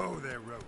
Whoa there, Roach.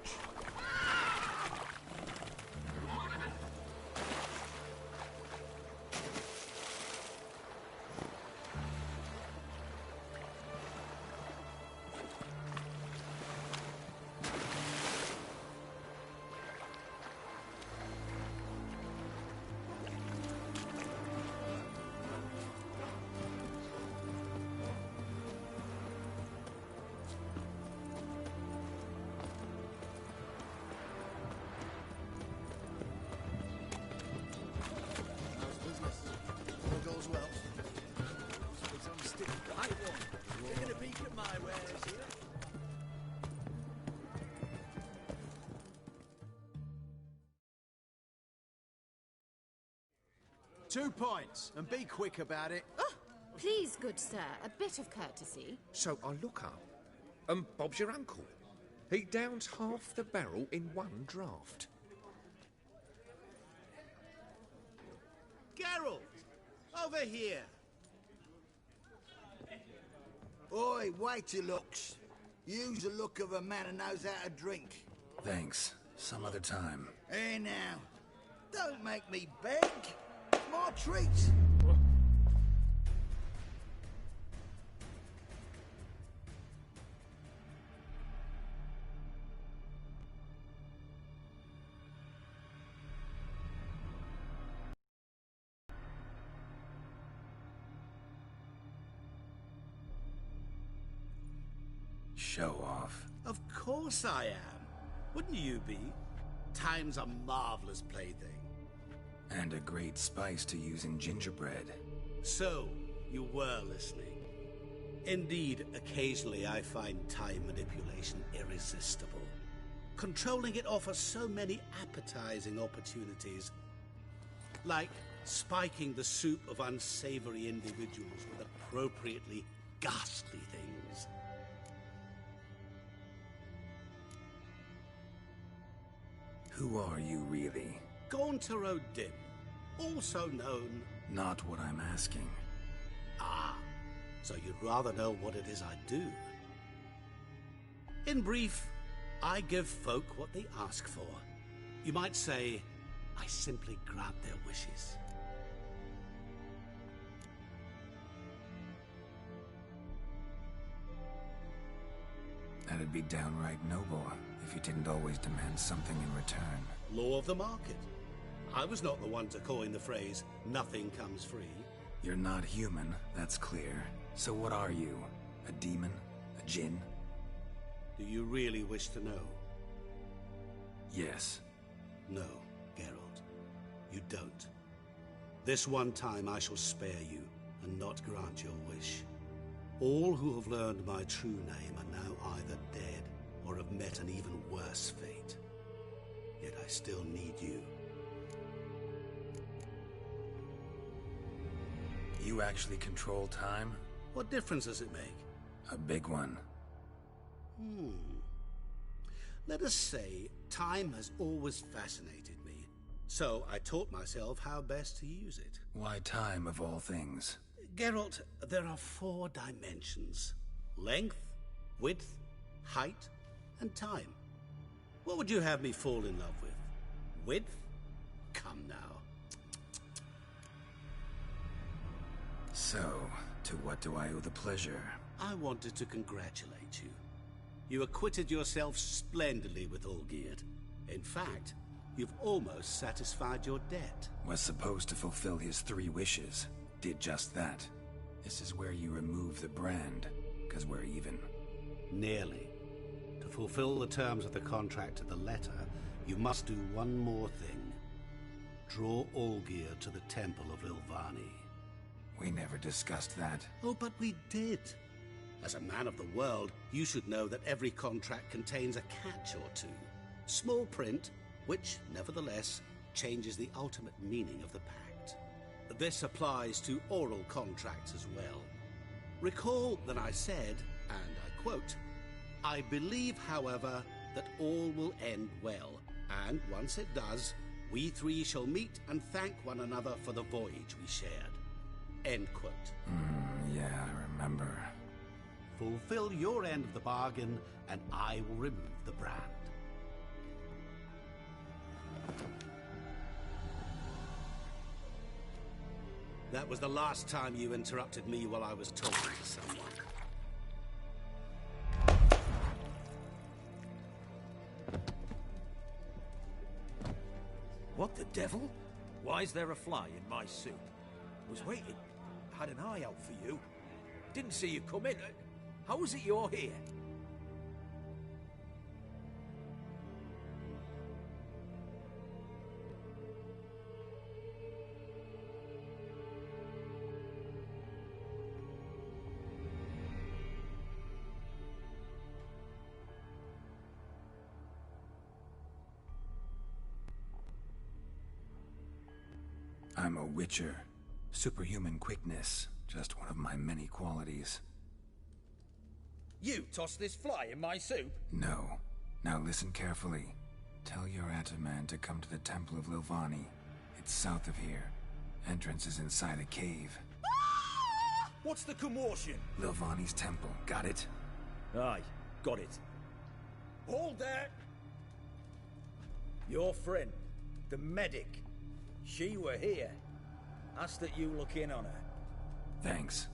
All well. It's on stick. Right one. Taking a peek at my wares here. 2 points, and be quick about it. Oh, please, good sir, a bit of courtesy. So I look up, and Bob's your uncle. He downs half the barrel in one draught. Geralt, over here. Oi, wait your looks. Use the look of a man who knows how to drink. Thanks. Some other time. Here now. Don't make me beg. More treats. Show off. Of course I am. Wouldn't you be? Time's a marvelous plaything. And a great spice to use in gingerbread. So, you were listening. Indeed, occasionally I find time manipulation irresistible. Controlling it offers so many appetizing opportunities. Like spiking the soup of unsavory individuals with appropriately ghastly things. Who are you, really? Gaunter O'Dim, also known... Not what I'm asking. Ah, so you'd rather know what it is I do. In brief, I give folk what they ask for. You might say, I simply grant their wishes. That'd be downright noble if you didn't always demand something in return. Law of the market. I was not the one to coin the phrase, nothing comes free. You're not human, that's clear. So what are you? A demon? A djinn? Do you really wish to know? Yes. No, Geralt. You don't. This one time I shall spare you, and not grant your wish. All who have learned my true name are now either dead, or have met an even worse fate. Yet I still need you. You actually control time? What difference does it make? A big one. Let us say, time has always fascinated me. So I taught myself how best to use it. Why time, of all things? Geralt, there are 4 dimensions. Length, width, height, and time. What would you have me fall in love with? Width? Come now. So, to what do I owe the pleasure? I wanted to congratulate you. You acquitted yourself splendidly with Olgierd. In fact, you've almost satisfied your debt. Was supposed to fulfill his 3 wishes. Did just that. This is where you remove the brand, because we're even. Nearly. To fulfill the terms of the contract to the letter, you must do one more thing. Draw Olgierd to the Temple of Ilvani. We never discussed that. Oh, but we did. As a man of the world, you should know that every contract contains a catch or two. Small print, which, nevertheless, changes the ultimate meaning of the pact. This applies to oral contracts as well. Recall that I said, and I quote, I believe, however, that all will end well, and once it does, we 3 shall meet and thank one another for the voyage we shared. End quote. Yeah, I remember. Fulfill your end of the bargain, and I will remove the brand. That was the last time you interrupted me while I was talking to someone. What the devil? Why is there a fly in my soup? Was waiting. Had an eye out for you. Didn't see you come in. How is it you're here? I'm a witcher. Superhuman quickness, just one of my many qualities. You tossed this fly in my soup? No. Now listen carefully. Tell your Ataman to come to the Temple of Lilvani. It's south of here. Entrance is inside a cave. What's the commotion? Lilvani's temple, got it? Aye, got it. Hold there! Your friend, the medic. She were here. Ask that you look in on her. Thanks.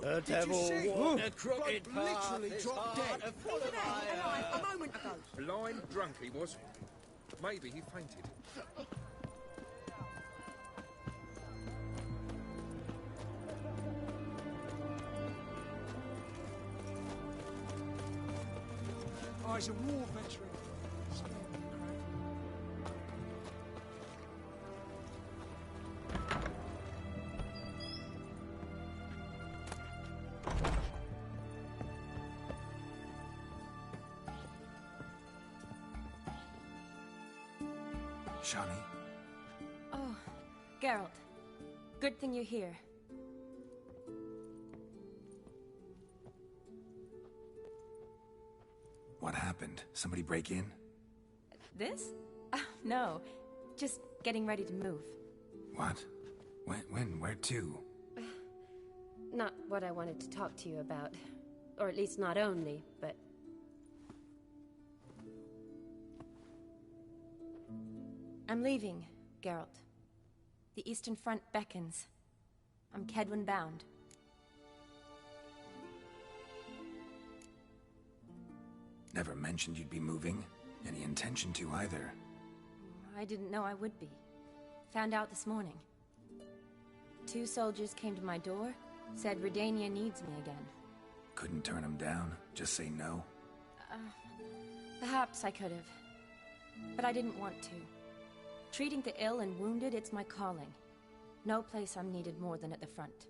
The devil walked a crooked path. Literally dropped dead. A moment ago. Blind drunk he was. Maybe he fainted. Oh, he's a war veteran. Shani? Oh, Geralt. Good thing you're here. What happened? Somebody break in? This? No. Just getting ready to move. What? When? Where to? Not what I wanted to talk to you about. Or at least not only, but... I'm leaving, Geralt. The Eastern Front beckons. I'm Kedwin bound. Never mentioned you'd be moving. Any intention to either. I didn't know I would be. Found out this morning. 2 soldiers came to my door, said Redania needs me again. Couldn't turn him down? Just say no? Perhaps I could have. But I didn't want to. Treating the ill and wounded, it's my calling. No place I'm needed more than at the front.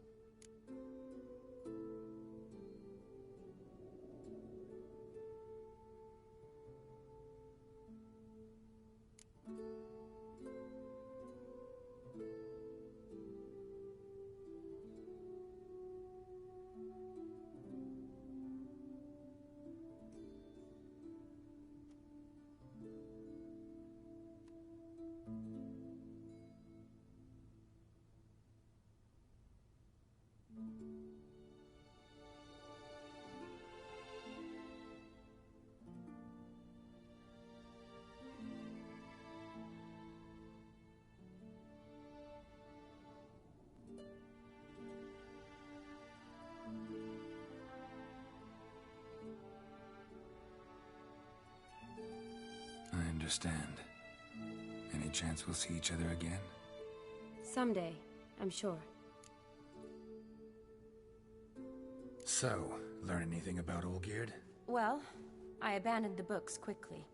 I understand. Any chance we'll see each other again? Someday, I'm sure. So, learn anything about Olgierd? Well, I abandoned the books quickly.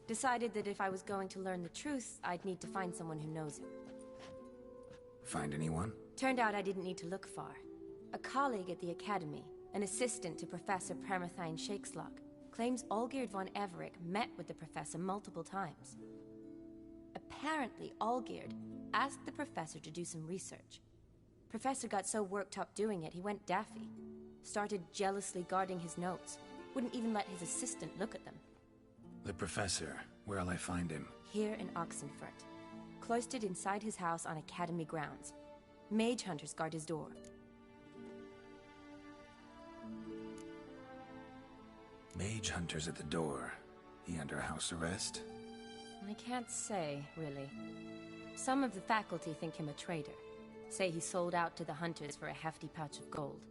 Decided that if I was going to learn the truth, I'd need to find someone who knows him. Find anyone? Turned out I didn't need to look far. A colleague at the Academy, an assistant to Professor Permathine Shakeslog, claims Olgierd von Everick met with the professor multiple times. Apparently, Olgierd asked the professor to do some research. Professor got so worked up doing it, he went daffy. Started jealously guarding his notes. Wouldn't even let his assistant look at them. The professor. Where'll I find him? Here in Oxenfurt. cloistered inside his house on Academy grounds. Mage hunters guard his door. Mage hunters at the door. He under house arrest? I can't say, really. Some of the faculty think him a traitor. Say he sold out to the hunters for a hefty pouch of gold.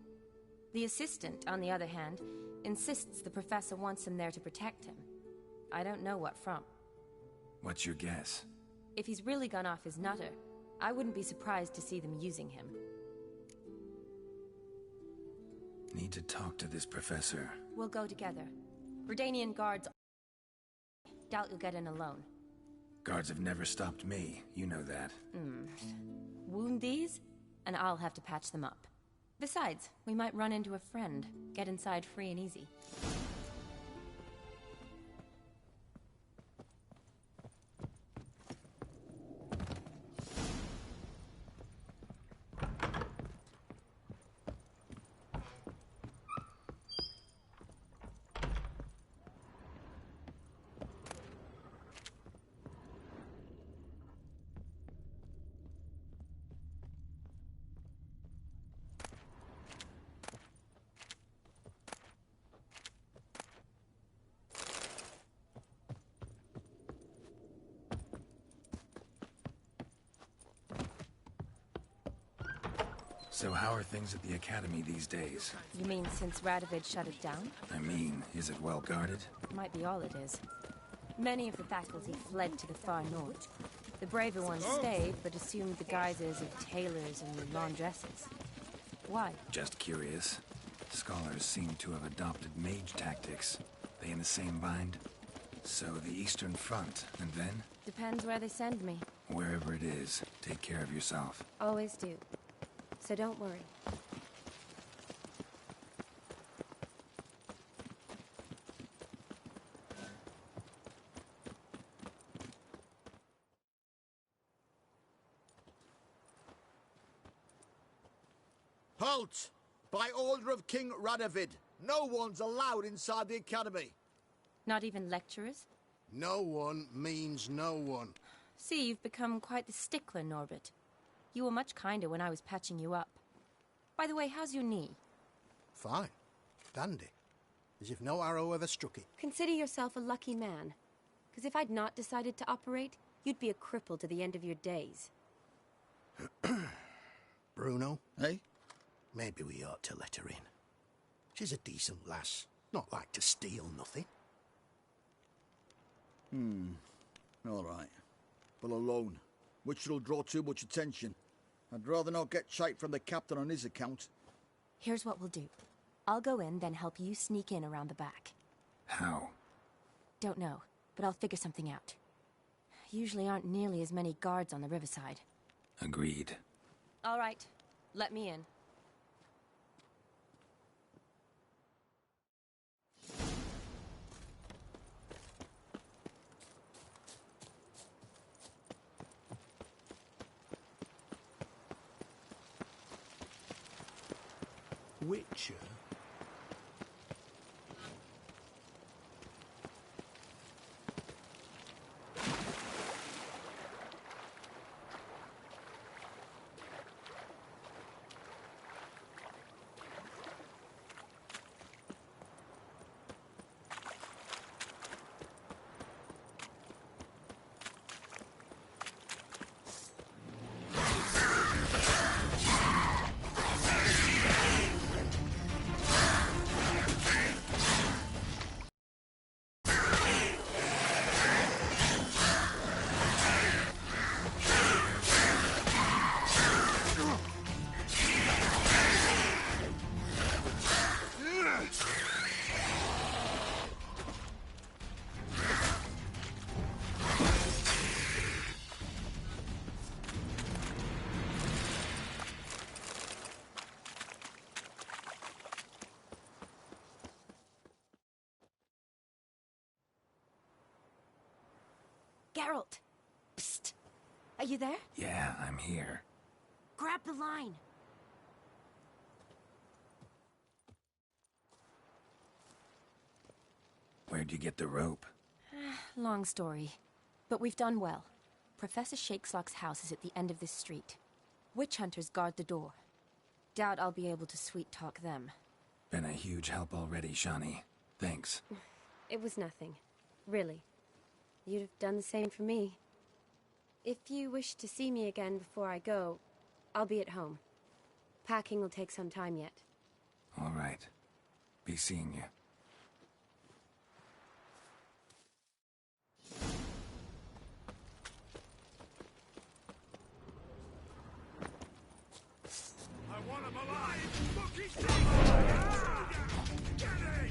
The assistant, on the other hand, insists the professor wants him there to protect him. I don't know what from. What's your guess? If he's really gone off his nutter, I wouldn't be surprised to see them using him. Need to talk to this professor. We'll go together. Redanian guards... Doubt you'll get in alone. Guards have never stopped me, you know that. Wound these, and I'll have to patch them up. Besides, we might run into a friend. Get inside free and easy. So how are things at the Academy these days? You mean since Radovid shut it down? I mean, is it well guarded? Might be all it is. Many of the faculty fled to the far north. The braver ones stayed, but assumed the guises of tailors and laundresses. Why? Just curious. Scholars seem to have adopted mage tactics. They in the same bind? So the Eastern Front, and then? Depends where they send me. Wherever it is, take care of yourself. Always do. So don't worry. Halt! By order of King Radovid, no one's allowed inside the Academy. Not even lecturers? No one means no one. See, you've become quite the stickler, Norbert. You were much kinder when I was patching you up. By the way, how's your knee? Fine. Dandy. As if no arrow ever struck it. Consider yourself a lucky man. Because if I'd not decided to operate, you'd be a cripple to the end of your days. Bruno, eh? Maybe we ought to let her in. She's a decent lass. Not like to steal nothing. All right. But alone, which will draw too much attention. I'd rather not get shite from the captain on his account. Here's what we'll do. I'll go in, then help you sneak in around the back. How? Don't know, but I'll figure something out. Usually aren't nearly as many guards on the riverside. Agreed. All right, let me in. Witcher? Geralt! Psst! Are you there? Yeah, I'm here. Grab the line! Where'd you get the rope? Long story. But we've done well. Professor Shakeslock's house is at the end of this street. Witch hunters guard the door. Doubt I'll be able to sweet-talk them. Been a huge help already, Shani. Thanks. It was nothing. Really. You'd have done the same for me. If you wish to see me again before I go, I'll be at home. Packing will take some time yet. All right. Be seeing you. I want him alive! Look, he's dead! Get him!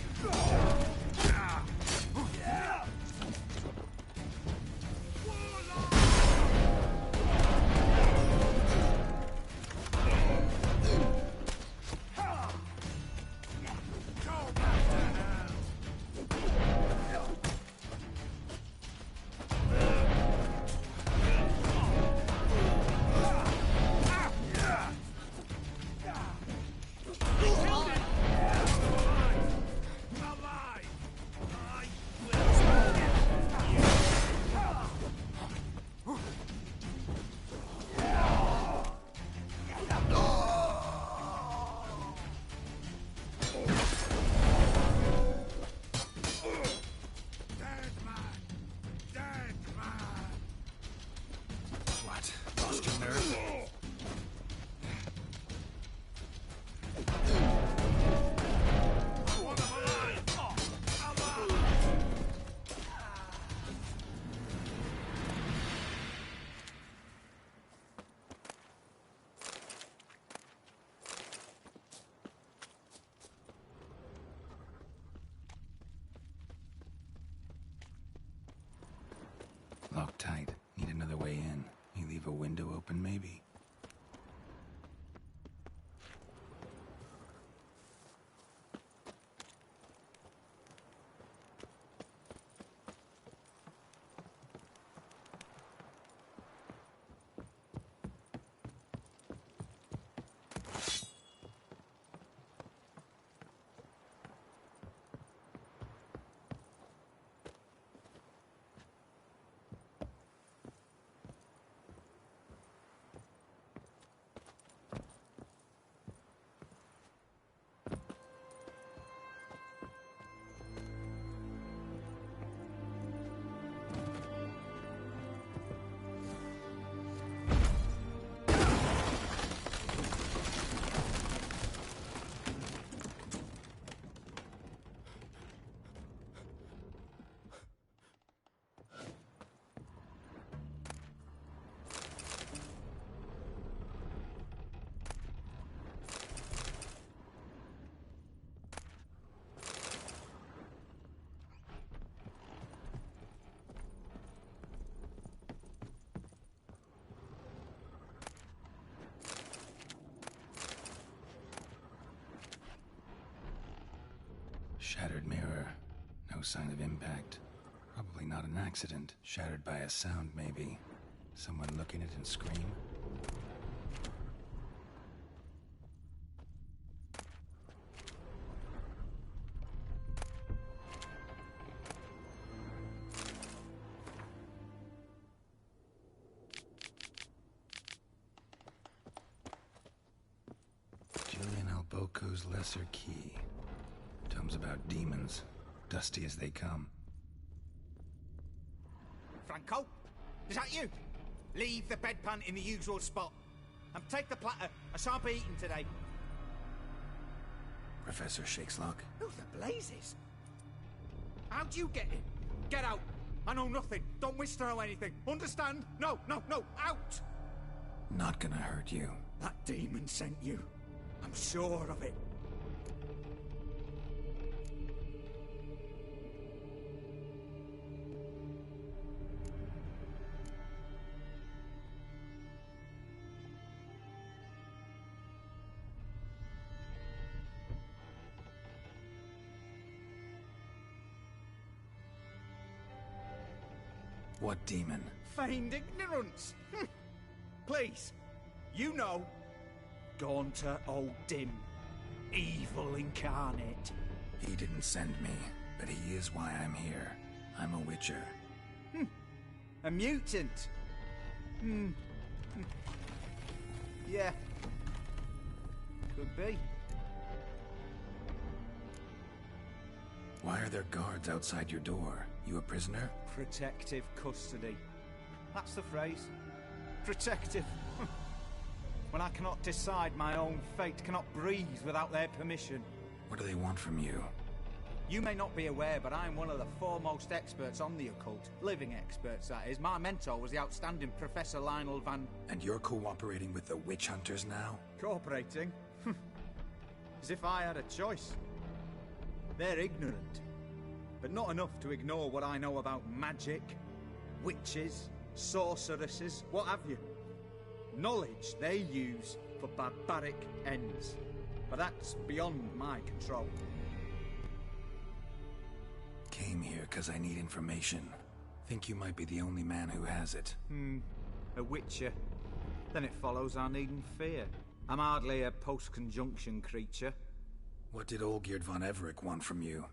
Locked tight. Need another way in. You leave a window open, maybe? Shattered mirror. No sign of impact. Probably not an accident. Shattered by a sound, maybe. Someone look in it and scream? Julian Alboco's Lesser Key. Tomes about demons, dusty as they come. Franco? Is that you? Leave the bedpan in the usual spot. And take the platter. I shan't be eating today. Professor Shakeslock? Who the blazes? How'd you get in? Get out. I know nothing. Don't wish to know anything. Understand? No, no, no. Out! Not gonna hurt you. That demon sent you. I'm sure of it. What demon? Feigned ignorance. Please, you know. Gaunter O'Dim. Evil incarnate. He didn't send me, but he is why I'm here. I'm a witcher. A mutant. Yeah. Could be. Why are there guards outside your door? You a prisoner? Protective custody. That's the phrase. Protective. When I cannot decide my own fate, cannot breathe without their permission. What do they want from you? You may not be aware, but I'm one of the foremost experts on the occult. Living experts, that is. My mentor was the outstanding Professor Lionel Van... And you're cooperating with the witch hunters now? Cooperating? As if I had a choice. They're ignorant, but not enough to ignore what I know about magic, witches, sorceresses, what have you. Knowledge they use for barbaric ends, but that's beyond my control. Came here because I need information. Think you might be the only man who has it. A witcher. Then it follows I needn't fear. I'm hardly a post-conjunction creature. What did Olgierd von Everec want from you?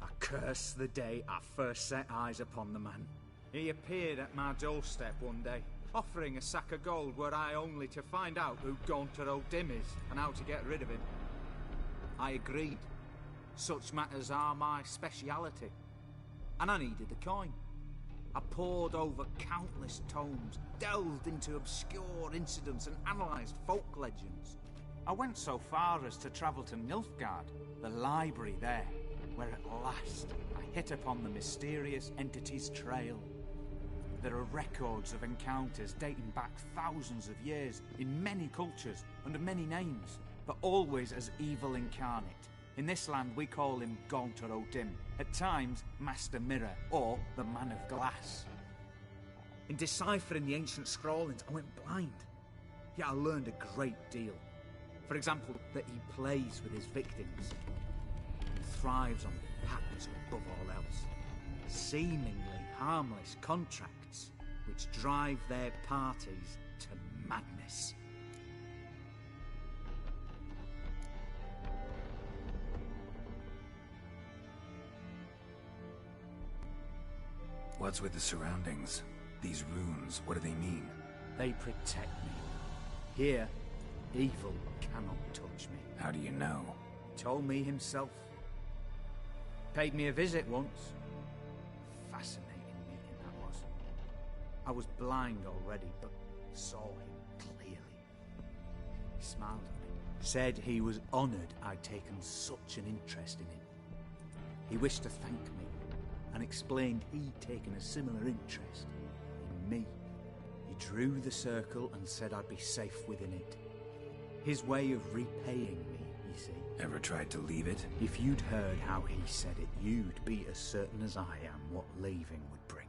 I curse the day I first set eyes upon the man. He appeared at my doorstep one day, offering a sack of gold were I only to find out who Gaunter O'Dim is and how to get rid of him. I agreed. Such matters are my speciality. And I needed the coin. I pored over countless tomes, delved into obscure incidents and analysed folk legends. I went so far as to travel to Nilfgaard, the library there, where at last I hit upon the mysterious entity's trail. There are records of encounters dating back thousands of years in many cultures under many names, but always as evil incarnate. In this land we call him Gaunter O'Dim, at times Master Mirror or the Man of Glass. In deciphering the ancient scrawlings I went blind, yet I learned a great deal. For example, that he plays with his victims and thrives on pacts above all else. Seemingly harmless contracts which drive their parties to madness. What's with the surroundings? These runes, what do they mean? They protect me. Here, evil cannot touch me. How do you know? He told me himself. Paid me a visit once. Fascinating meeting that was. I was blind already, but saw him clearly. He smiled at me. Said he was honoured I'd taken such an interest in him. He wished to thank me, and explained he'd taken a similar interest in me. He drew the circle and said I'd be safe within it. His way of repaying me, you see. Ever tried to leave it? If you'd heard how he said it, you'd be as certain as I am what leaving would bring.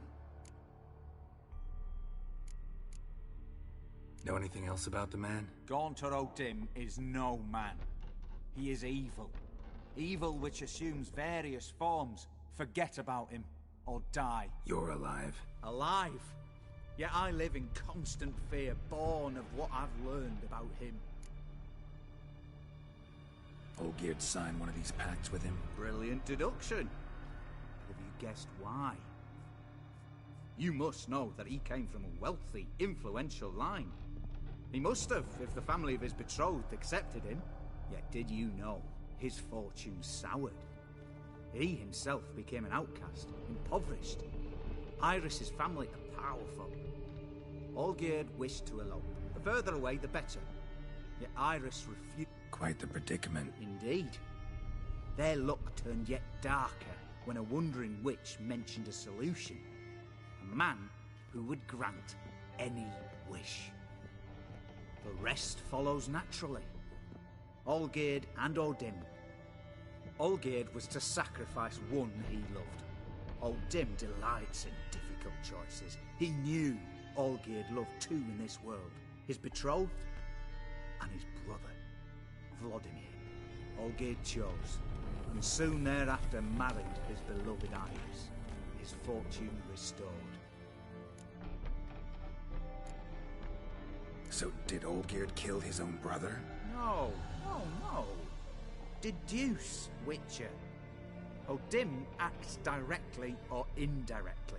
Know anything else about the man? Gaunter O'Dim is no man. He is evil. Evil which assumes various forms. Forget about him, or die. You're alive. Alive? Yet I live in constant fear, born of what I've learned about him. Olgierd signed one of these pacts with him? Brilliant deduction. But have you guessed why? You must know that he came from a wealthy, influential line. He must have, if the family of his betrothed accepted him. Yet did you know his fortune soured? He himself became an outcast, impoverished. Iris's family are powerful. Olgierd wished to elope. The further away, the better. Yet Iris refused. Quite the predicament. Indeed. Their luck turned yet darker when a wandering witch mentioned a solution. A man who would grant any wish. The rest follows naturally. Olgierd and O'Dim. Olgierd was to sacrifice one he loved. O'Dim delights in difficult choices. He knew Olgierd loved two in this world. His betrothed and his brother, Vladimir. Olgierd chose, and soon thereafter married his beloved Iris, his fortune restored. So did Olgierd kill his own brother? No. Deduce, Witcher. O'Dim acts directly or indirectly.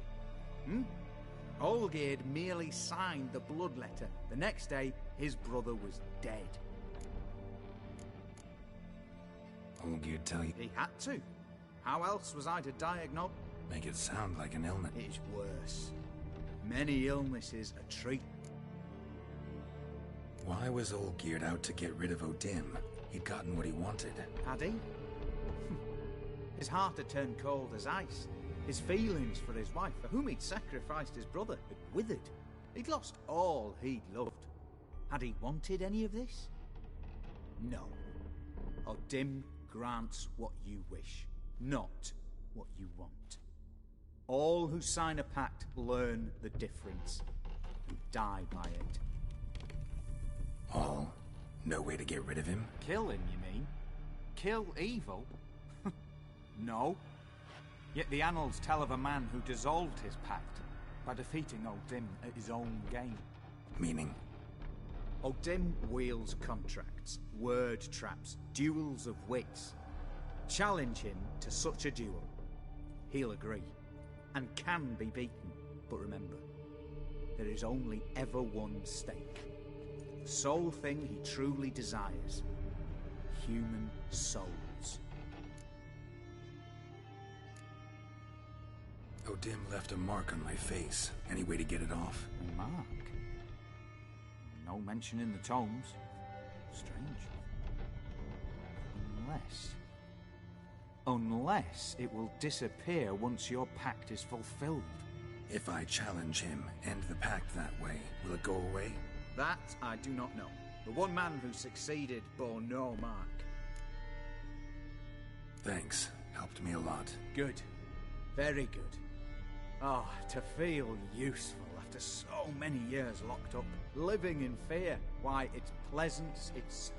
Olgierd merely signed the blood letter. The next day, his brother was dead. Olgierd tell you? He had to. How else was I to diagnose? Make it sound like an illness. It is worse. Many illnesses are treated. Why was Olgierd out to get rid of Odim? He'd gotten what he wanted. Had he? His heart had turned cold as ice. His feelings for his wife, for whom he'd sacrificed his brother, had withered. He'd lost all he'd loved. Had he wanted any of this? No. Odim grants what you wish, not what you want. All who sign a pact learn the difference, and die by it. All? No way to get rid of him? Kill him, you mean? Kill evil? No. Yet the annals tell of a man who dissolved his pact by defeating Odim at his own game. Meaning? Odim wields contracts, word traps, duels of wits. Challenge him to such a duel. He'll agree, and can be beaten. But remember, there is only ever one stake. The sole thing he truly desires. Human souls. Odim left a mark on my face. Any way to get it off? A mark? No mention in the tomes. Strange. Unless it will disappear once your pact is fulfilled. If I challenge him, end the pact that way, will it go away? That I do not know. The one man who succeeded bore no mark. Thanks. Helped me a lot. Good. Very good. Oh, to feel useful after so many years locked up, living in fear. Why, it's pleasance itself.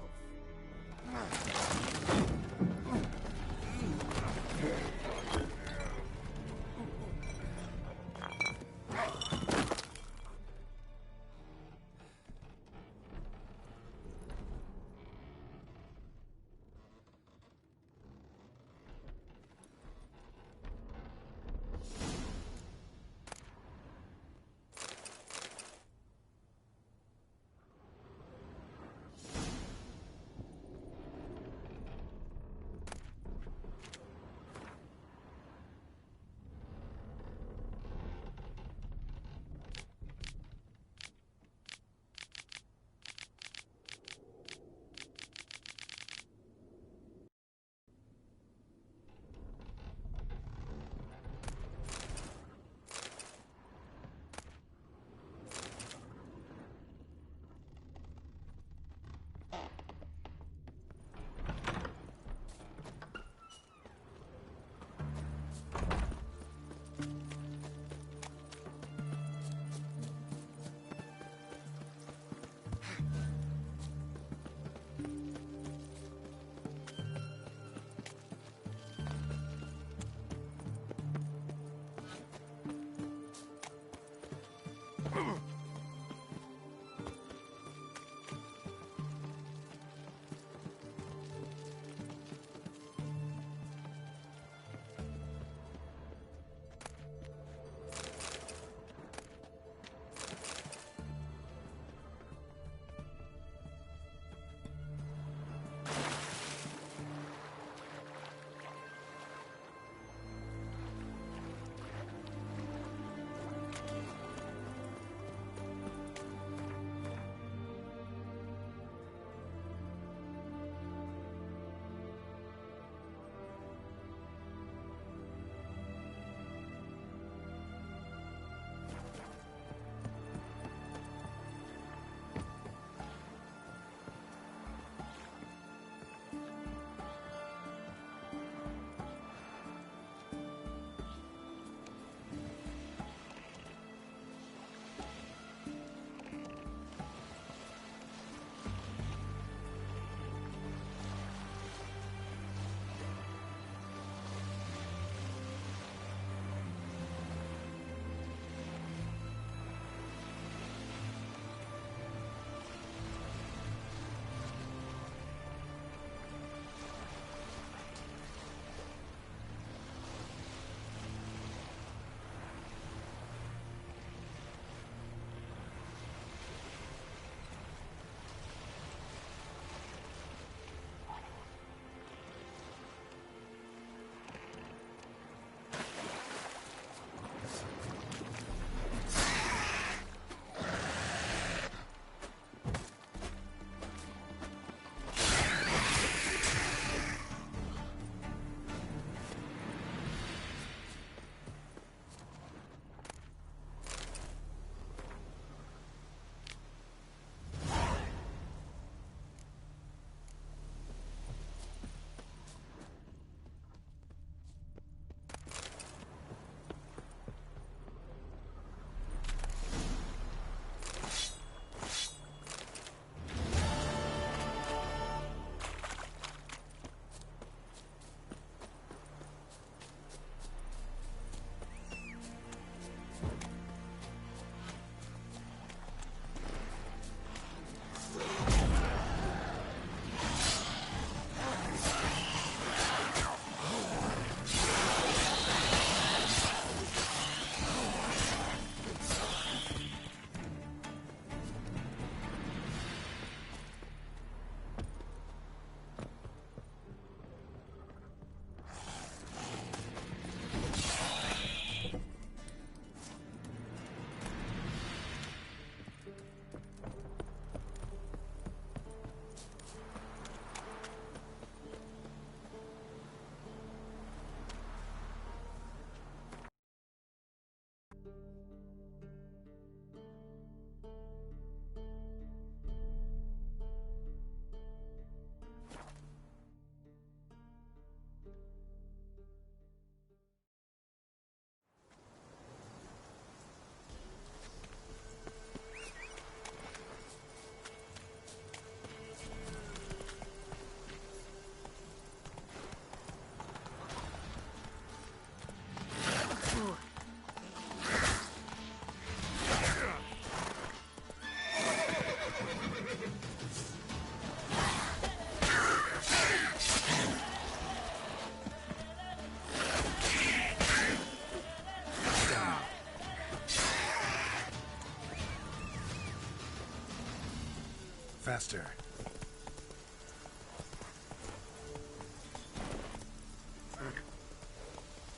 faster.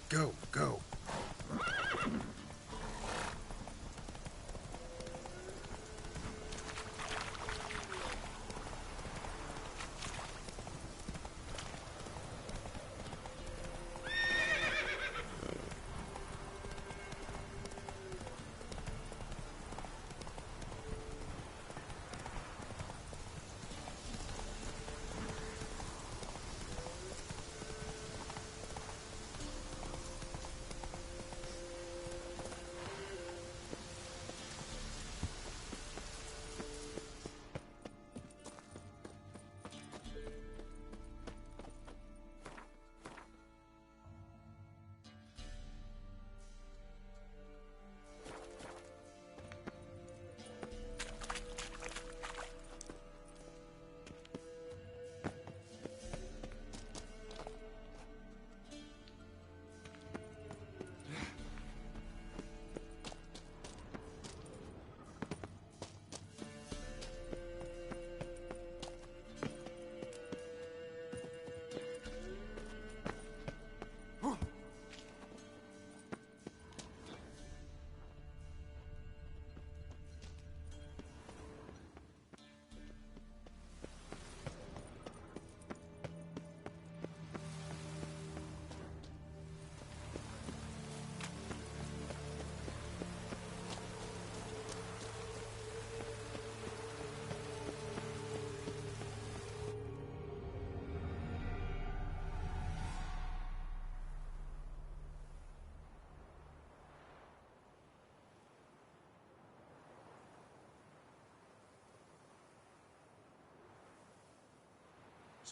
Go, go.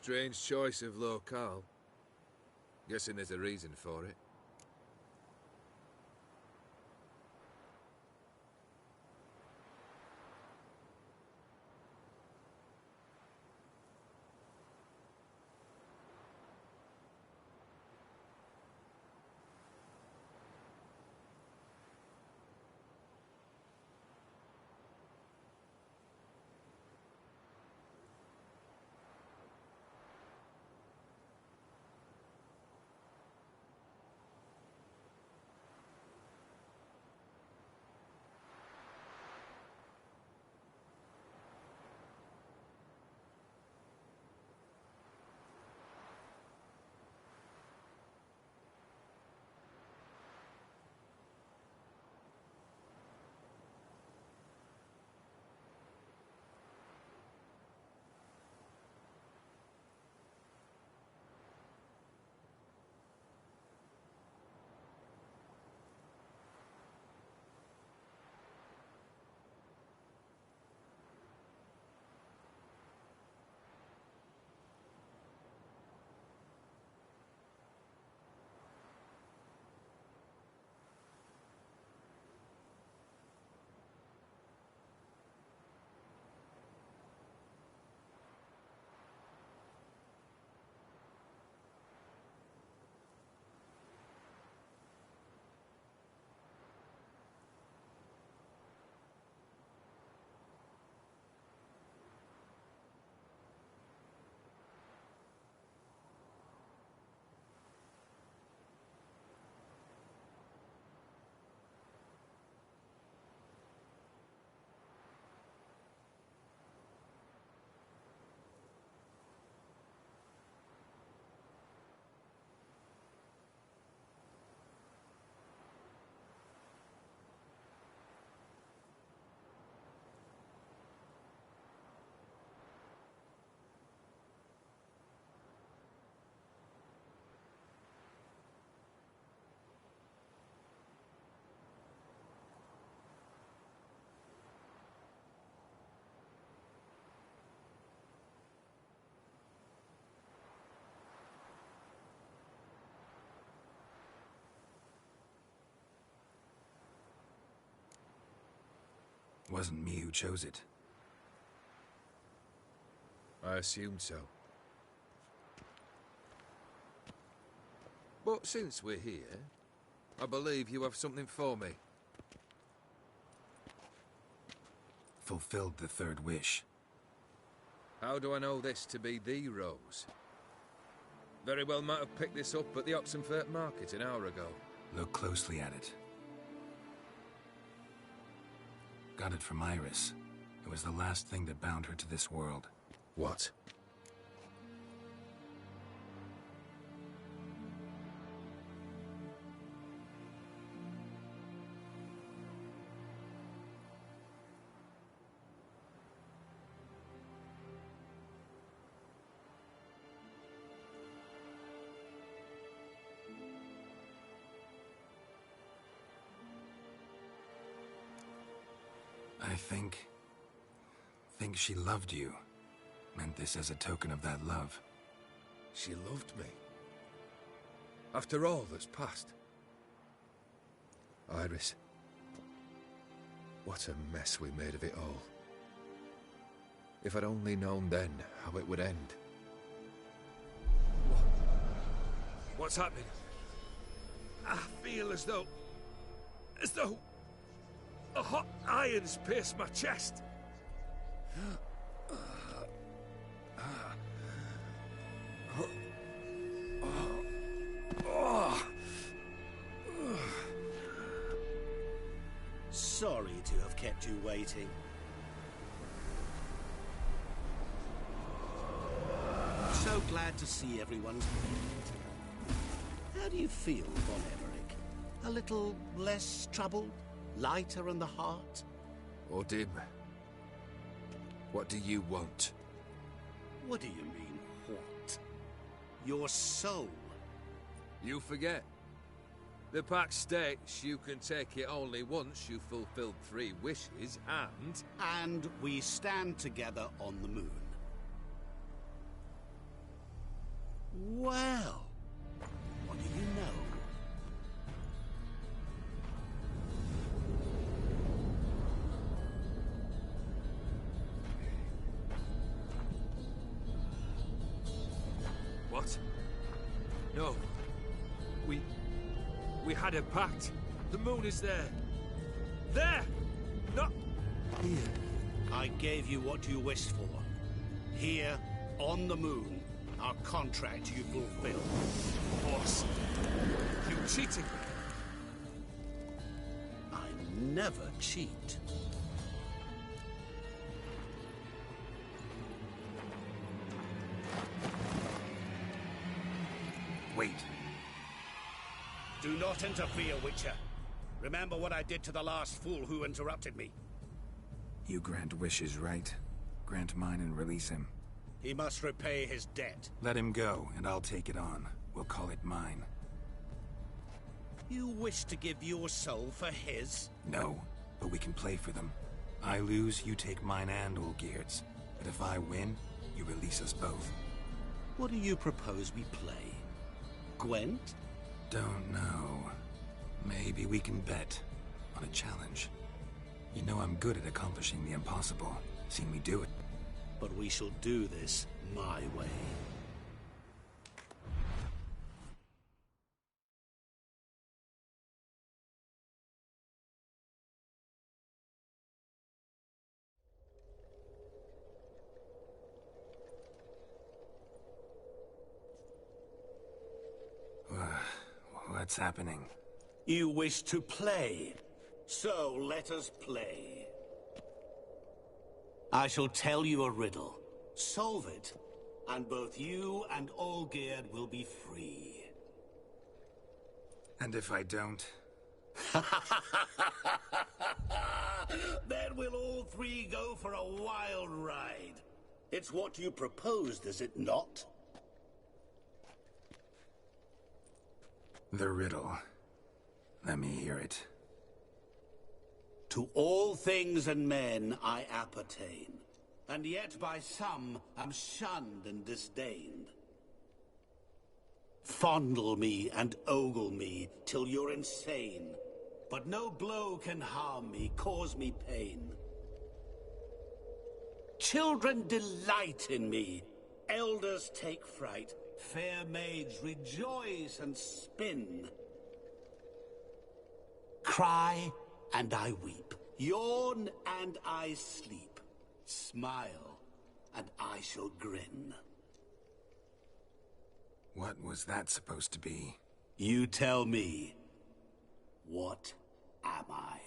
Strange choice of locale. Guessing there's a reason for it. Wasn't me who chose it. I assumed so. But since we're here, I believe you have something for me. Fulfilled the third wish. How do I know this to be the Rose? Very well might have picked this up at the Oxenfurt market an hour ago. Look closely at it. Got it from Iris. It was the last thing that bound her to this world. What? I think she loved you. Meant this as a token of that love. She loved me. After all that's passed. Iris. What a mess we made of it all. If I'd only known then how it would end. What's happening? I feel as though a hot iron's pierced my chest. Sorry to have kept you waiting. So glad to see everyone's made. How do you feel, Von Everett? A little less troubled? Lighter in the heart? Or dim? What do you want? What do you mean, what? Your soul. You forget. The pact states you can take it only once you've fulfilled 3 wishes, and... And we stand together on the moon. Well, what do you know? What? No. We had a pact. The moon is there. There! Not here. I gave you what you wished for. Here, on the moon, our contract you fulfilled. Boss, you cheated me. I never cheat. Wait. Do not interfere, Witcher. Remember what I did to the last fool who interrupted me. You grant wishes, right? Grant mine and release him. He must repay his debt. Let him go, and I'll take it on. We'll call it mine. You wish to give your soul for his? No, but we can play for them. I lose, you take mine and Olgierd's. But if I win, you release us both. What do you propose we play? Gwent? Don't know. Maybe we can bet on a challenge. You know I'm good at accomplishing the impossible. Seen me do it. But we shall do this my way. What's happening? You wish to play, so let us play. I shall tell you a riddle. Solve it, and both you and Olgierd will be free. And if I don't? Then we'll all 3 go for a wild ride. It's what you proposed, is it not? The riddle. Let me hear it. To all things and men I appertain, and yet by some am shunned and disdained. Fondle me and ogle me till you're insane, but no blow can harm me, cause me pain. Children delight in me, elders take fright, fair maids rejoice and spin. Cry and I weep, yawn and I sleep, smile and I shall grin. What was that supposed to be? You tell me. What am I?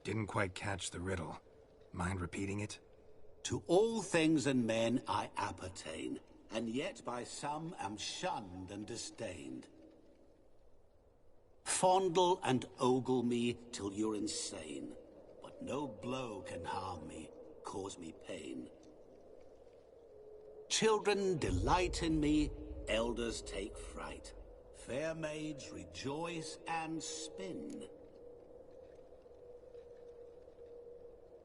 Didn't quite catch the riddle. Mind repeating it? To all things and men I appertain, and yet by some am shunned and disdained. Fondle and ogle me till you're insane, but no blow can harm me, cause me pain. Children delight in me, elders take fright. Fair maids rejoice and spin.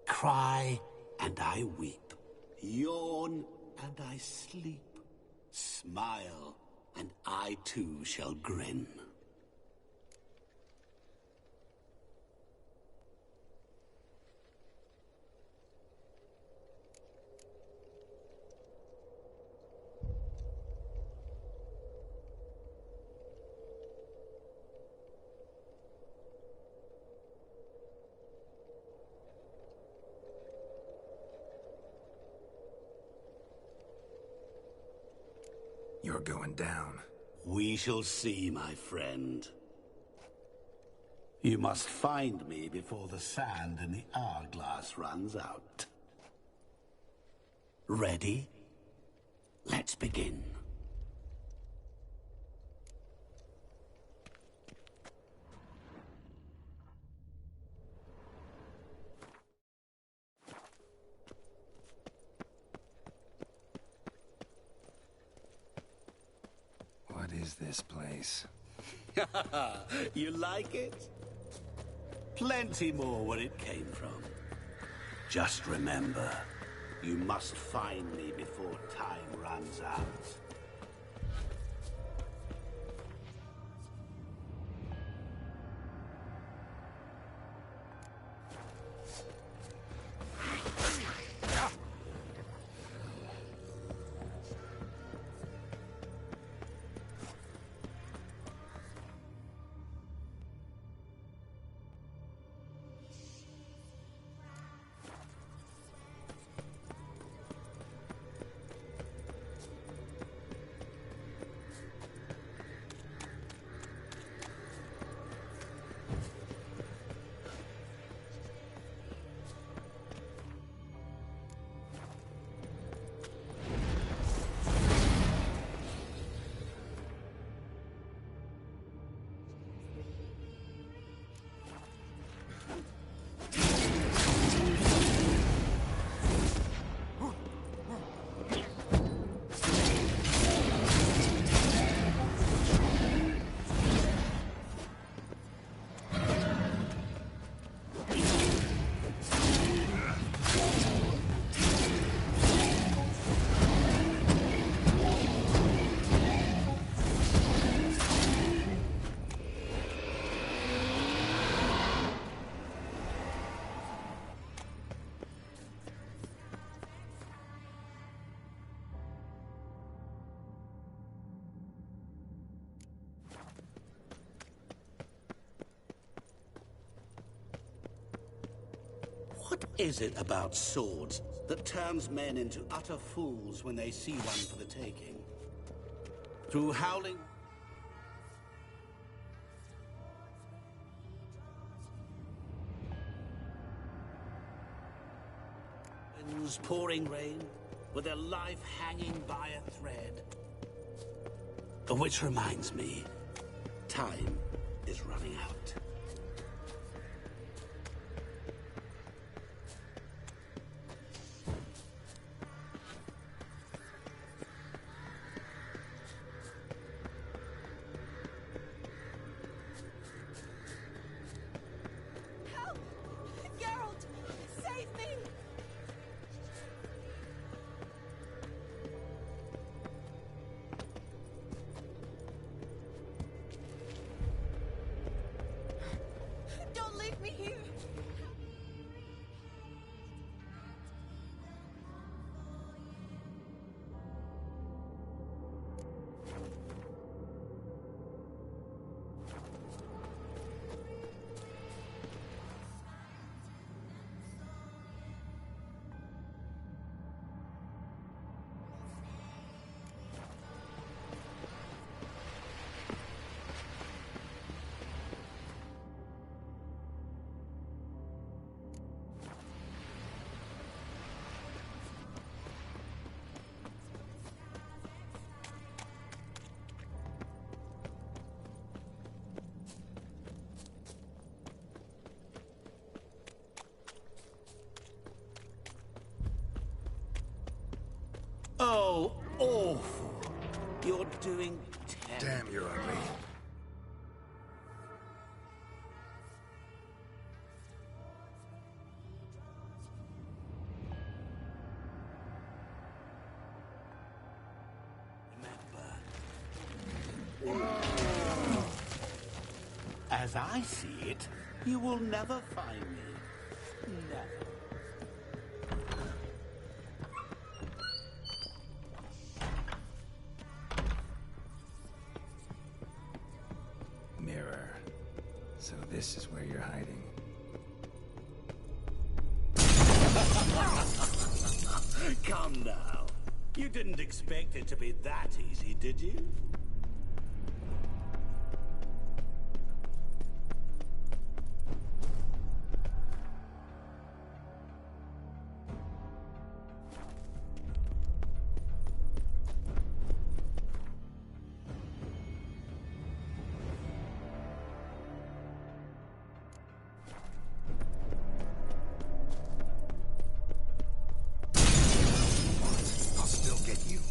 Cry and I weep, yawn and I sleep, smile and I too shall grin. You're going down. We shall see, my friend. You must find me before the sand in the hourglass runs out. Ready? Let's begin. What is this place? You like it? Plenty more where it came from. Just remember, you must find me before time runs out. What is it about swords that turns men into utter fools when they see one for the taking? Through howling... winds, pouring rain, with their life hanging by a thread. Which reminds me, time is running out. Oh, awful. You're doing terrible. Damn, you're ugly. As I see it, you will never find me. Never. Mirror. So this is where you're hiding. Come now. You didn't expect it to be that easy, did you?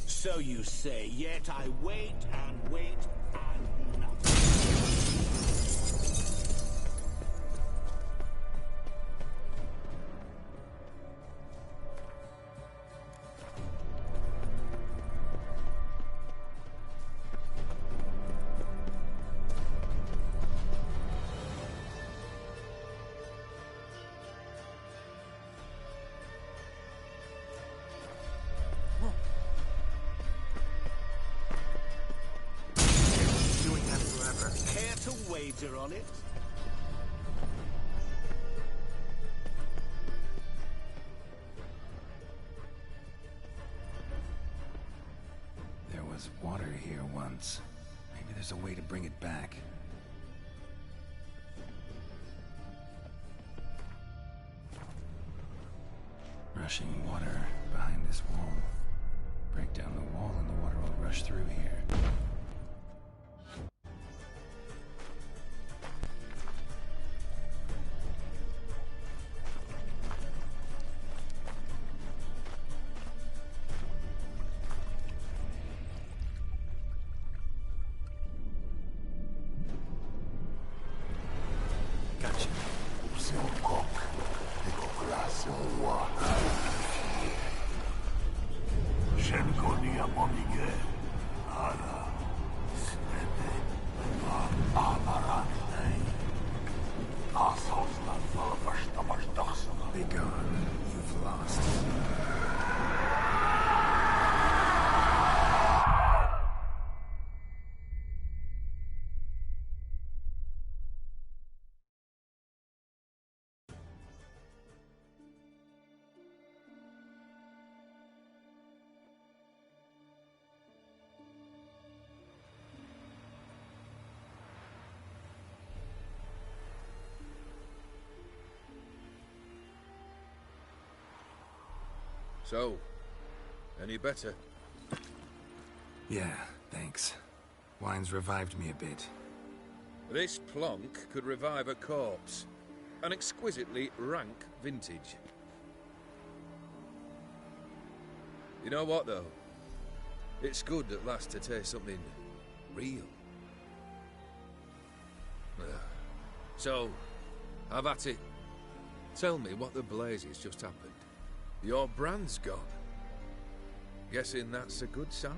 So you say, yet I wait and wait and nothing. Care to wager on it? There was water here once. Maybe there's a way to bring it back. Rushing water behind this wall. Break down the wall and the water will rush through here. Gotcha. Be gone. You've lost. So, any better? Yeah, thanks. Wine's revived me a bit. This plonk could revive a corpse. An exquisitely rank vintage. You know what, though? It's good at last to taste something real. So, have at it. Tell me what the blazes just happened. Your brand's gone. Guessing that's a good sign?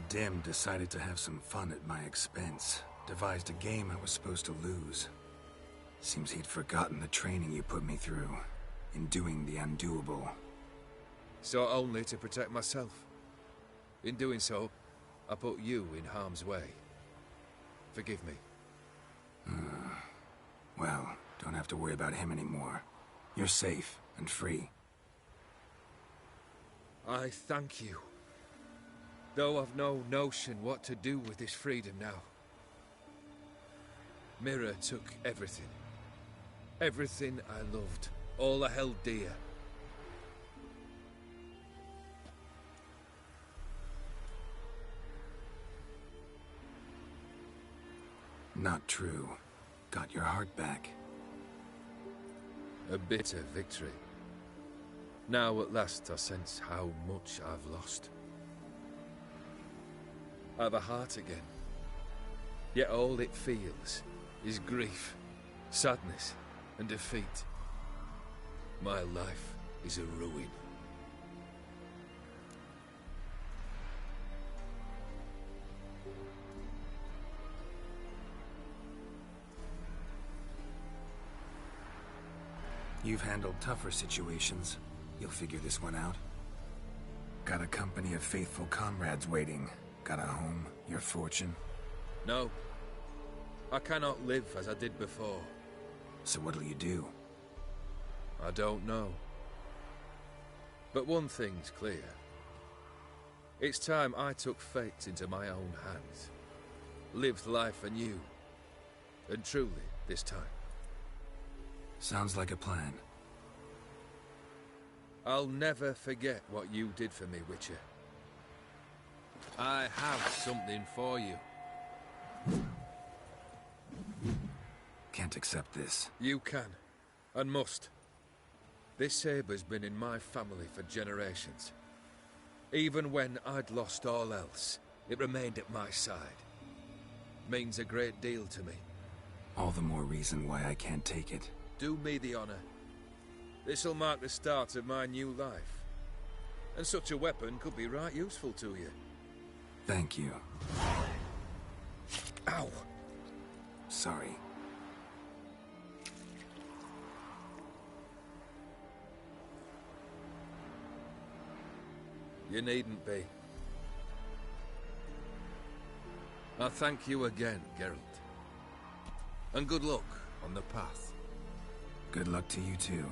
Dim decided to have some fun at my expense. Devised a game I was supposed to lose. Seems he'd forgotten the training you put me through in doing the undoable. So only to protect myself. In doing so, I put you in harm's way. Forgive me. Well, don't have to worry about him anymore. You're safe and free. I thank you. Though I've no notion what to do with this freedom now. Mirror took everything. Everything I loved. All I held dear. Not true. Got your heart back. A bitter victory. Now at last I sense how much I've lost. I've a heart again. Yet all it feels is grief, sadness, and defeat. My life is a ruin. You've handled tougher situations. You'll figure this one out. Got a company of faithful comrades waiting. Got a home, your fortune. No. I cannot live as I did before. So what'll you do? I don't know. But one thing's clear. It's time I took fate into my own hands. Lived life anew. And truly, this time. Sounds like a plan. I'll never forget what you did for me, Witcher. I have something for you. Can't accept this. You can, and must. This sabre's been in my family for generations. Even when I'd lost all else, it remained at my side. Means a great deal to me. All the more reason why I can't take it. Do me the honor. This'll mark the start of my new life. And such a weapon could be right useful to you. Thank you. Ow! Sorry. You needn't be. I thank you again, Geralt. And good luck on the path. Good luck to you too.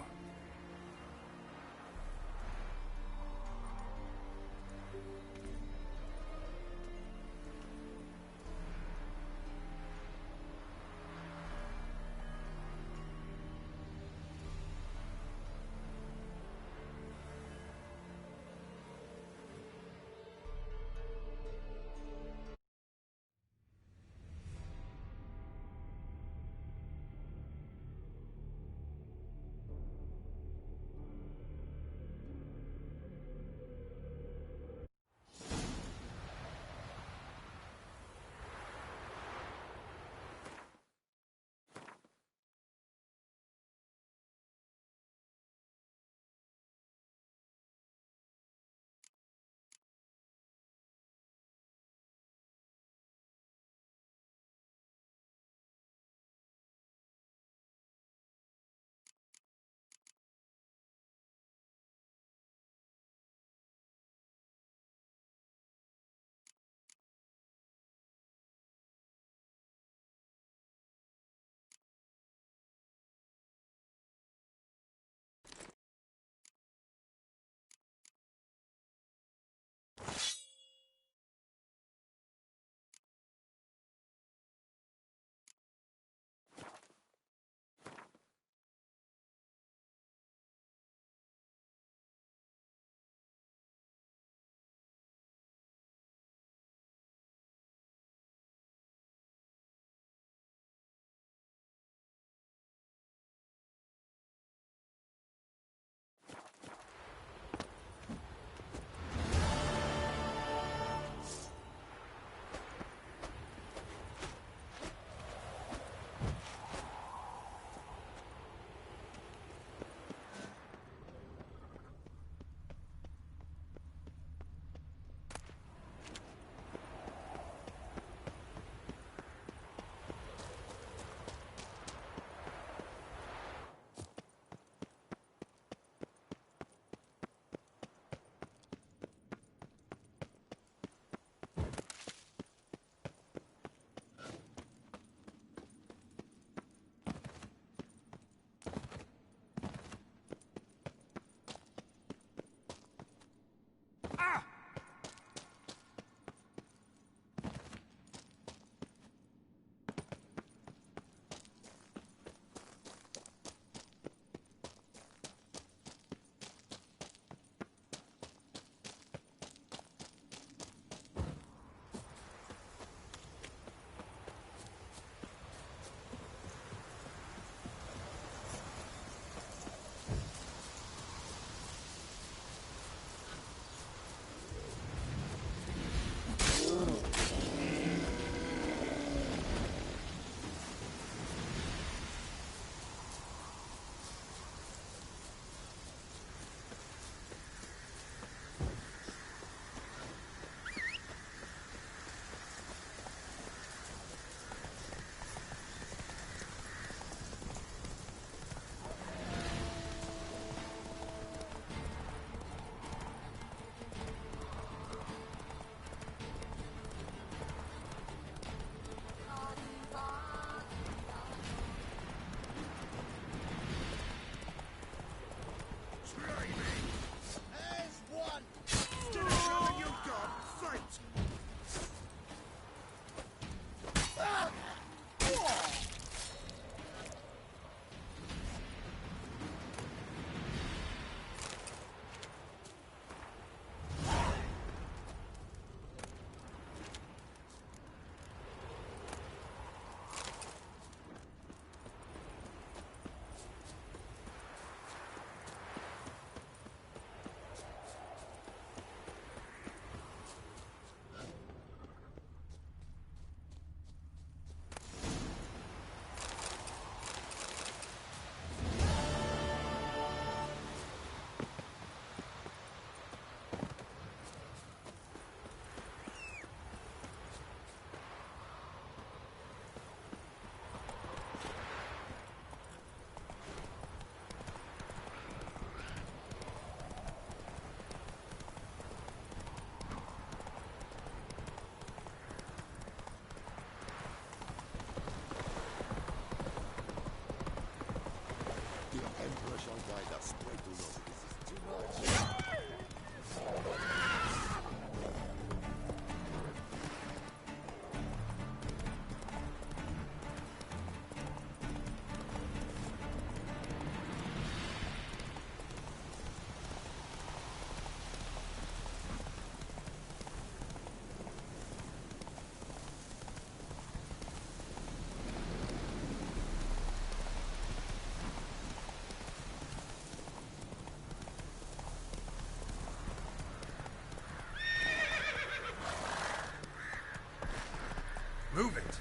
Move it!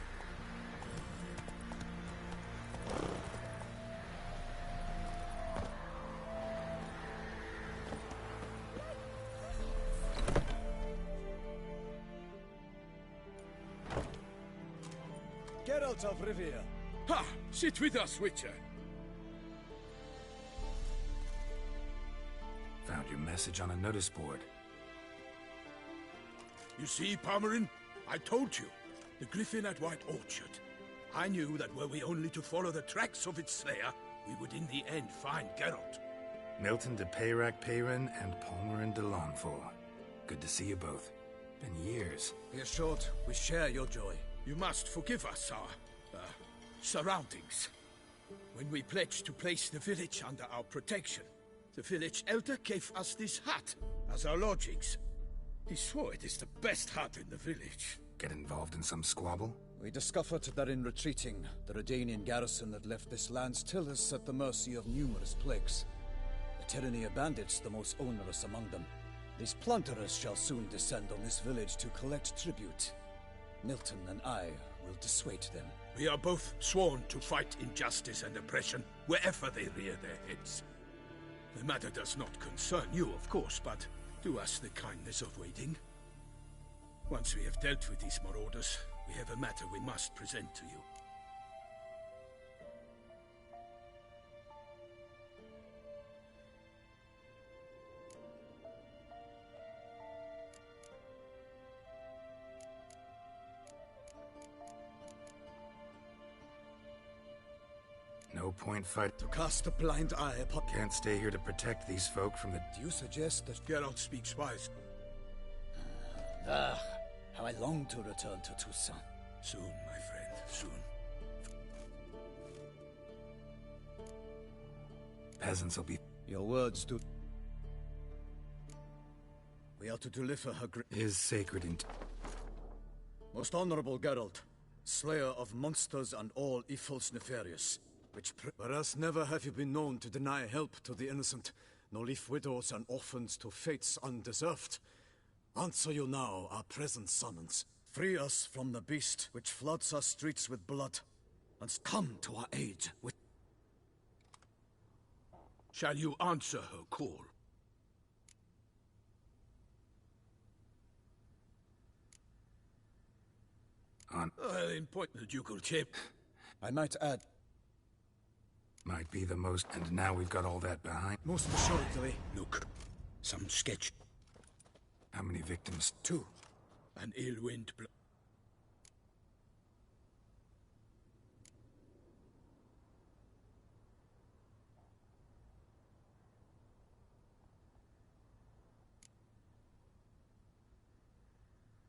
Geralt of Rivia. Ha! Sit with us, Witcher. Found your message on a notice board. You see, Palmerin? I told you. The griffin at White Orchard. I knew that were we only to follow the tracks of its slayer, we would in the end find Geralt. Milton de Peyrac Peyrin and Palmerin de Lawnful. Good to see you both. Been years. Be assured, we share your joy. You must forgive us our surroundings. When we pledged to place the village under our protection, the village elder gave us this hut as our lodgings. He swore it is the best hut in the village. Get involved in some squabble? We discovered that in retreating, the Redanian garrison that left this land still is at the mercy of numerous plagues. The tyranny of bandits the most onerous among them. These plunderers shall soon descend on this village to collect tribute. Milton and I will dissuade them. We are both sworn to fight injustice and oppression wherever they rear their heads. The matter does not concern you, of course, but do us the kindness of waiting. Once we have dealt with these marauders, we have a matter we must present to you. No point fight. To cast a blind eye upon... Can't stay here to protect these folk from the... Do you suggest that... Geralt speaks wise. Ah, how I long to return to Toussaint. Soon, my friend, soon. Peasants will be... Your words do... We are to deliver her... His sacred Most honorable Geralt, slayer of monsters and all evils nefarious, whereas never have you been known to deny help to the innocent, nor leave widows and orphans to fates undeserved. Answer you now our present summons. Free us from the beast which floods our streets with blood, and come to our aid with... Shall you answer her call? In point, the ducal chip. I might add... Might be the most... And now we've got all that behind... Most assuredly. Look, some sketch. How many victims? 2. An ill-wind blow.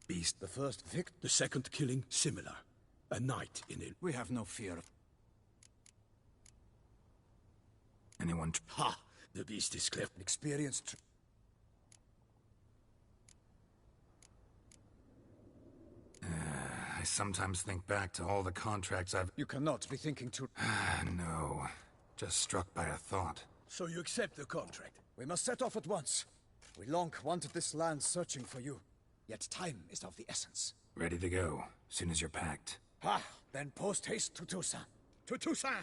Beast. The first The second killing, similar. A knight in it. We have no fear of... Anyone... Ha! The beast is clever. Experienced... I sometimes think back to all the contracts I've... You cannot be thinking too... No. Just struck by a thought. So you accept the contract? We must set off at once. We long wanted this land searching for you. Yet time is of the essence. Ready to go, soon as you're packed. Then post-haste to Toussaint. To Toussaint!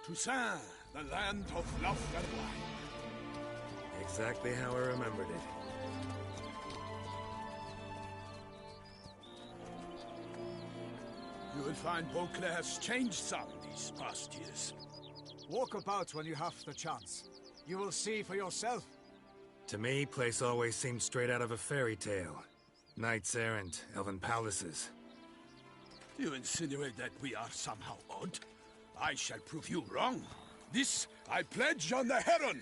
Toussaint, the land of love and wine. Exactly how I remembered it. You will find Beauclair has changed some these past years. Walk about when you have the chance. You will see for yourself. To me, place always seemed straight out of a fairy tale. Knights errant, elven palaces. Do you insinuate that we are somehow odd? I shall prove you wrong. This I pledge on the Heron.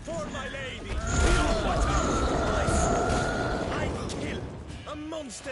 For my lady! What I killed a monster!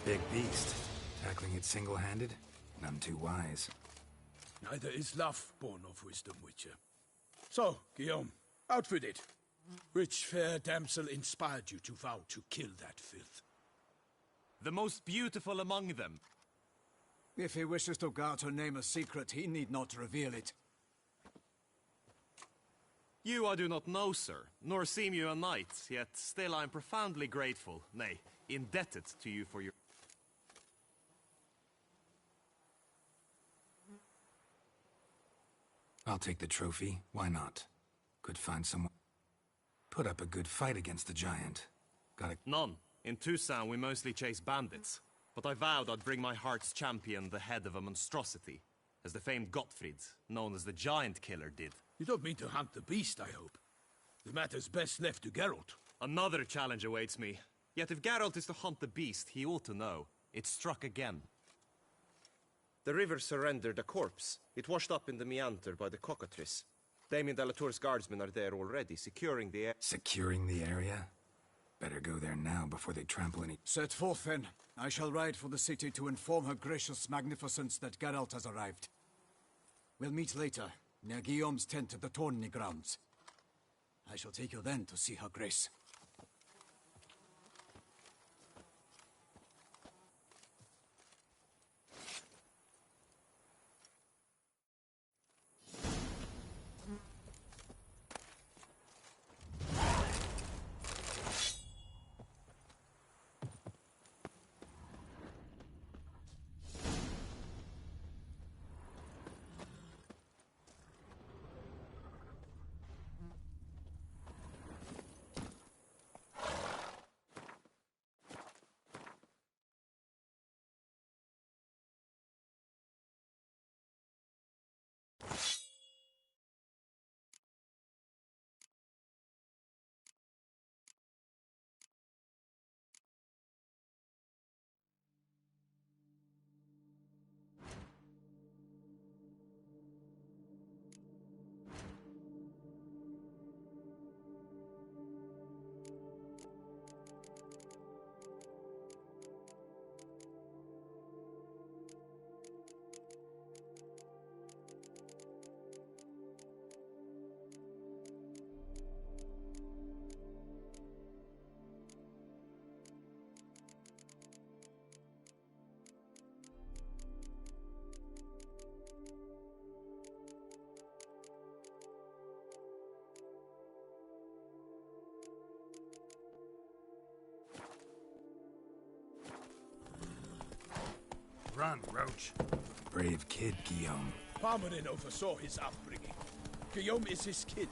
Big beast. Tackling it single-handed? None too wise. Neither is love born of wisdom, Witcher. So, Guillaume, out with it. Which fair damsel inspired you to vow to kill that filth? The most beautiful among them. If he wishes to guard her name a secret, he need not reveal it. You I do not know, sir, nor seem you a knight, yet still I am profoundly grateful, nay, indebted to you for your... I'll take the trophy. Why not? Could find someone... Put up a good fight against the giant. None. In Toussaint we mostly chase bandits. But I vowed I'd bring my heart's champion the head of a monstrosity, as the famed Gottfried, known as the Giant Killer, did. You don't mean to hunt the beast, I hope. The matter's best left to Geralt. Another challenge awaits me. Yet if Geralt is to hunt the beast, he ought to know. It struck again. The river surrendered a corpse. It washed up in the meander by the cockatrice. Damien de la Tour's guardsmen are there already, securing the area. Securing the area? Better go there now before they trample any... Set forth then. I shall ride for the city to inform her gracious magnificence that Geralt has arrived. We'll meet later, near Guillaume's tent at the tourney grounds. I shall take you then to see her grace. Run, Roach. Brave kid, Guillaume. Palmerin oversaw his upbringing. Guillaume is his kid.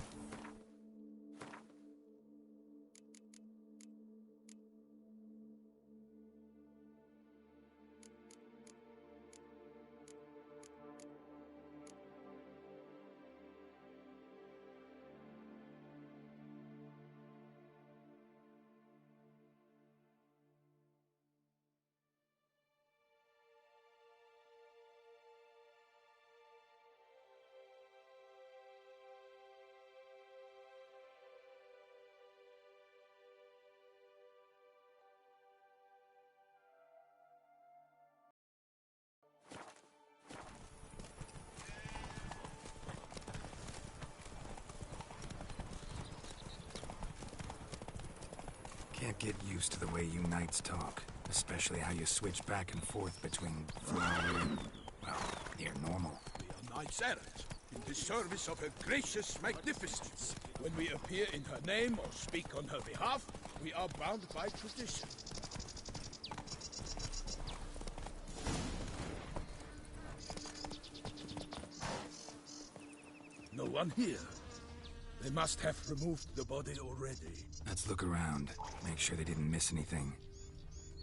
Can't get used to the way you knights talk. Especially how you switch back and forth between flowery and, well, near normal. We are knights errant, in the service of her gracious magnificence. When we appear in her name or speak on her behalf, we are bound by tradition. No one here. They must have removed the body already. Let's look around. Make sure they didn't miss anything.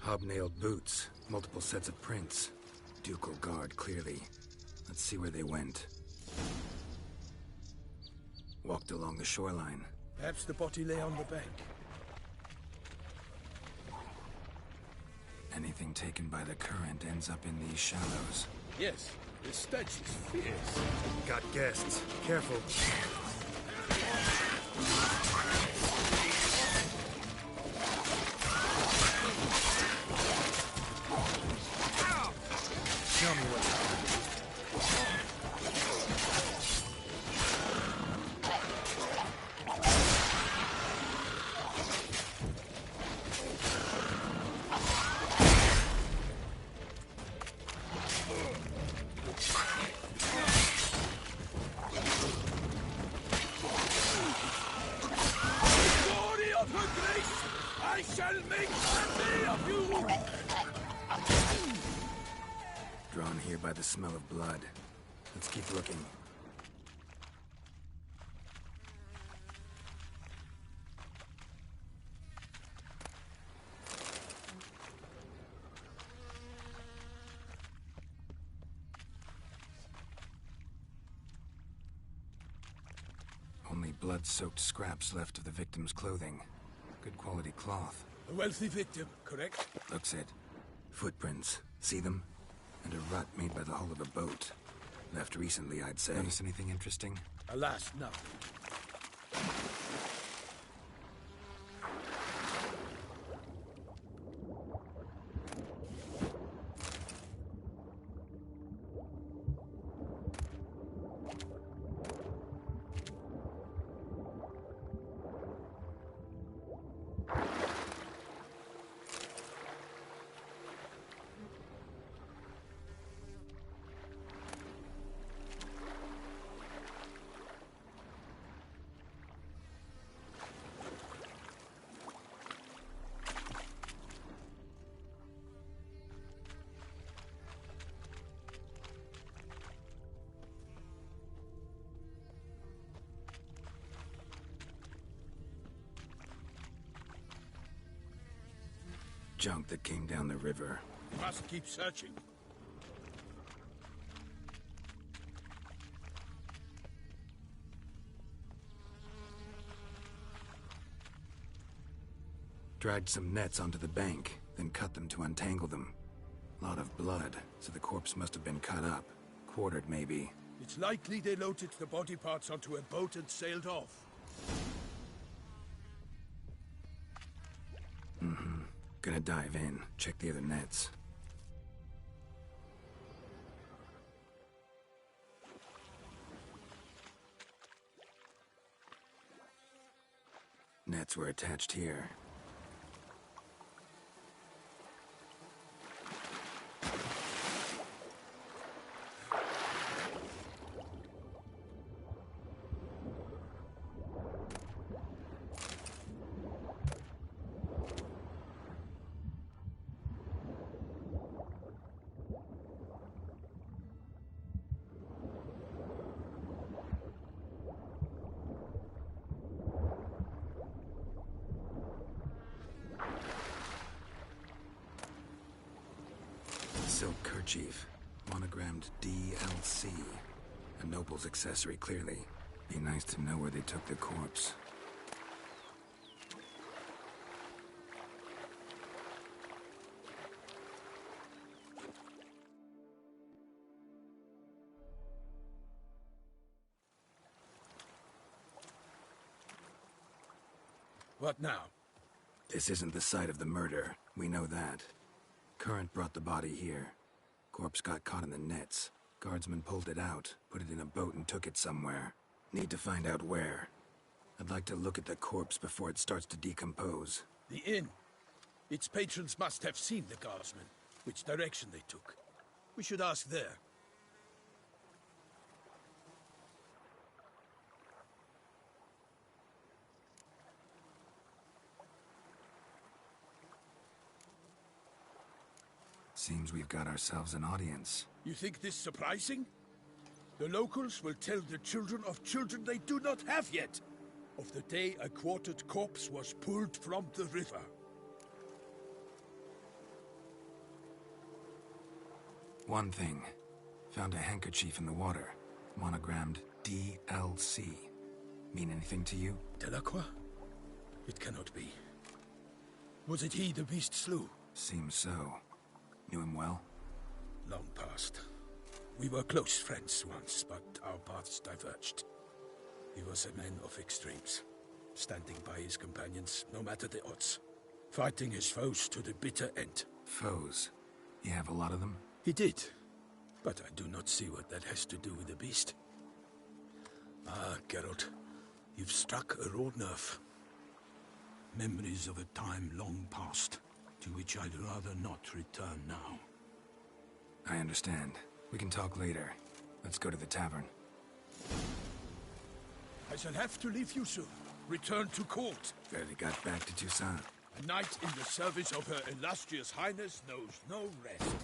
Hobnailed boots, multiple sets of prints. Ducal guard, clearly. Let's see where they went. Walked along the shoreline. Perhaps the body lay on the bank. Anything taken by the current ends up in these shallows. Yes, the stench is fierce. Got guests. Careful. Tell me what's happening. Glory of her grace! I shall make plenty of you! Drawn here by the smell of blood. Let's keep looking. Only blood-soaked scraps left of the victim's clothing. Good quality cloth. A wealthy victim, correct? Looks it. Footprints. See them? And a rut made by the hull of a boat. Left recently, I'd say. Notice anything interesting? Alas, nothing. Junk that came down the river. Must keep searching. Dragged some nets onto the bank, then cut them to untangle them. Lot of blood, so the corpse must have been cut up. Quartered, maybe. It's likely they loaded the body parts onto a boat and sailed off. Gonna dive in, check the other nets. Nets were attached here. silk kerchief, monogrammed DLC. A noble's accessory, clearly. Be nice to know where they took the corpse. What now? This isn't the site of the murder. We know that. Current brought the body here. Corpse got caught in the nets. Guardsmen pulled it out, put it in a boat and took it somewhere. Need to find out where. I'd like to look at the corpse before it starts to decompose. The inn. Its patrons must have seen the guardsmen, which direction they took. We should ask there. Seems we've got ourselves an audience. You think this surprising? The locals will tell the children of children they do not have yet, of the day a quartered corpse was pulled from the river. One thing. Found a handkerchief in the water. Monogrammed DLC. Mean anything to you? Delacroix? It cannot be. Was it he the beast slew? Seems so. Knew him well? Long past. We were close friends once, but our paths diverged. He was a man of extremes, standing by his companions, no matter the odds. Fighting his foes to the bitter end. Foes? You have a lot of them? He did, but I do not see what that has to do with the beast. Ah, Geralt, you've struck a raw nerve. Memories of a time long past, to which I'd rather not return now. I understand. We can talk later. Let's go to the tavern. I shall have to leave you soon. Return to court. Barely got back to Toussaint. A knight in the service of Her Illustrious Highness knows no rest.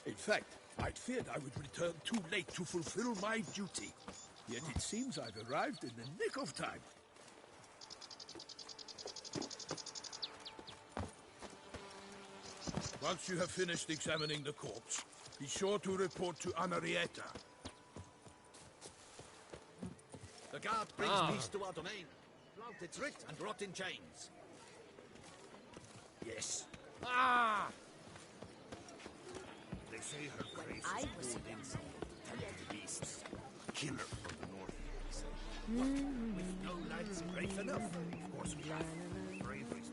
In fact, I'd feared I would return too late to fulfill my duty. Yet it seems I've arrived in the nick of time. Once you have finished examining the corpse, be sure to report to Anarietta. The guard brings peace to our domain. Plant its writ and rot in chains. Yes. They say her grace I is was pulled in some the beasts. A killer from the north, they say. With no lads brave enough. Of course we have. Bravery's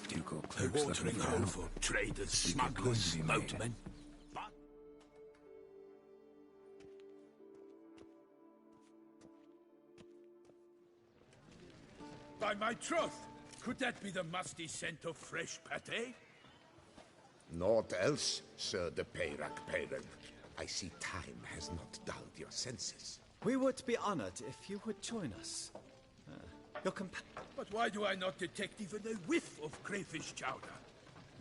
Ducal A clerks looking watering for hole help. for traders, Think you're going smugglers, to be made. boatmen. By my troth, could that be the musty scent of fresh pâté? Naught else, Sir de Peyrac. I see time has not dulled your senses. We would be honored if you would join us. Your But why do I not detect even a whiff of crayfish chowder?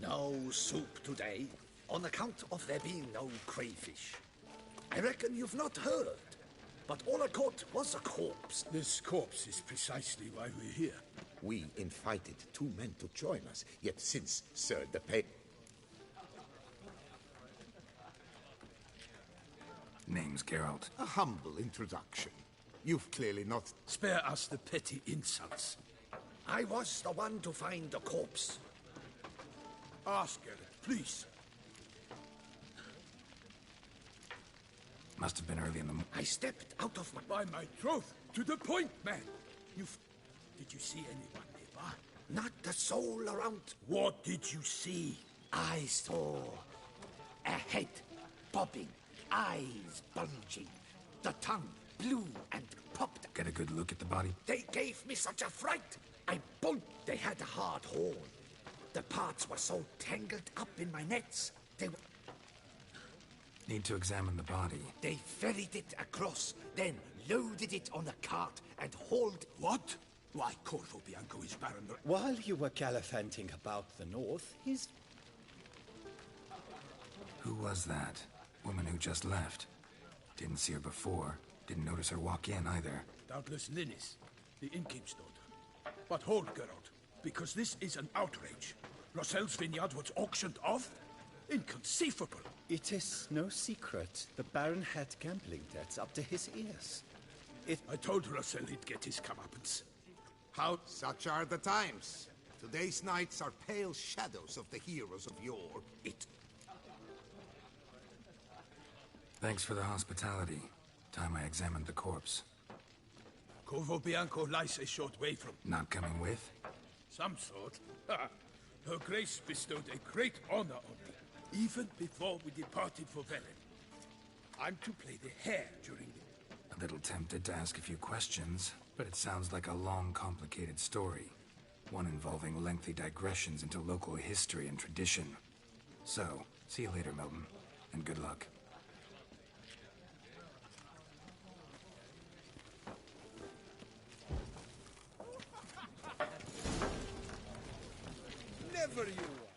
No soup today, on account of there being no crayfish. I reckon you've not heard, but all I caught was a corpse. This corpse is precisely why we're here. We invited 2 men to join us, yet since Sir de Pey... Name's Geralt. A humble introduction. You've clearly not... Spare us the petty insults. I was the one to find the corpse. Ask her, please. Must have been early in the morning. I stepped out of my... By my troth, to the point, man. Did you see anyone nearby? Not a soul around. What did you see? I saw a head bobbing, eyes bulging, the tongue blue and popped. Get a good look at the body. They gave me such a fright. I bolted. They had a hard horn. The parts were so tangled up in my nets. Need to examine the body. They ferried it across, then loaded it on a cart and hauled... What? Why, Corvo Bianco is Baron... While you were gallivanting about the north, his... Who was that? Woman who just left. Didn't see her before. Didn't notice her walk in either. Doubtless Linnis. the innkeep's daughter. But hold, Geralt, because this is an outrage. Roselle's vineyard was auctioned off? Inconceivable. It is no secret. The Baron had gambling debts up to his ears. I told Roselle he'd get his comeuppance. How? Such are the times. Today's knights are pale shadows of the heroes of yore. Thanks for the hospitality. Time I examined the corpse. Corvo Bianco lies a short way from... Not coming with? Some sort. Her Grace bestowed a great honor on me, even before we departed for Velen. I'm to play the hare during the... A little tempted to ask a few questions, but it sounds like a long, complicated story. One involving lengthy digressions into local history and tradition. So, see you later, Milton, and good luck. Never you